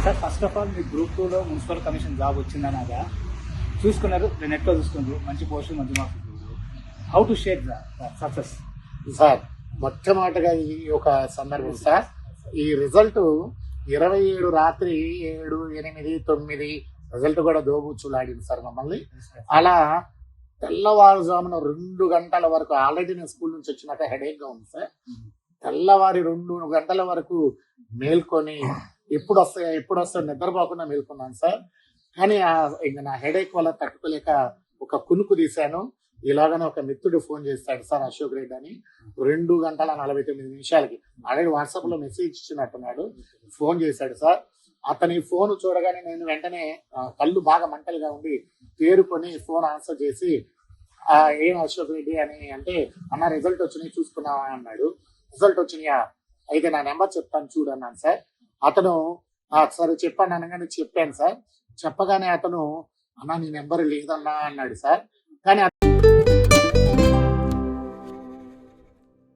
Sir first of all me group 2లో municipal commission job వచ్చిందనగా చూసుకున్నారు, నెట్లో చూసుకున్నారు, మంచి పోస్ట్ మంచి marks. How to share the success? Sir మొట్టమొదటిగా ఈ ఒక సందర్భం సార్, ఈ రిజల్ట్ 27 రాత్రి 7, 8, 9 రిజల్ట్ కూడా దోబూచులాడింది సార్ మమ్మల్ని. అలా తెల్లవారుజామున 2 గంటల వరకు, ఆల్రెడీ నేను స్కూల్ నుంచి వచ్చినాక హెడేక్ గా ఉంది సార్. తెల్లవారి 2 గంటల వరకు మేల్కొని ఎప్పుడు వస్తాయో నిద్రపోకుండా మేల్కొన్నాను సార్. కానీ ఇంకా నా హెడేక్ వల్ల తట్టుకోలేక ఒక కునుకు తీశాను. ఇలాగనే ఒక మిత్రుడు ఫోన్ చేస్తాడు సార్, అశోక్ రెడ్డి అని. 2:49 ఆల్రెడీ వాట్సాప్ లో మెసేజ్ ఇచ్చినట్టున్నాడు. ఫోన్ చేశాడు సార్. అతని ఫోన్ చూడగానే నేను వెంటనే కళ్ళు బాగా మంటలుగా ఉండి తేరుకొని ఫోన్ ఆన్సర్ చేసి, ఏం అశోక్ రెడ్డి అని అంటే, అన్న రిజల్ట్ వచ్చినాయి చూసుకున్నావా అన్నాడు. రిజల్ట్ వచ్చినాయా, అయితే నా నెంబర్ చెప్తాను చూడు అన్నాను సార్. అతను సరే చెప్పాను అనగానే చెప్పాను సార్. చెప్పగానే అతను, అన్నా నీ నెంబర్ లేదన్నా అన్నాడు సార్. కానీ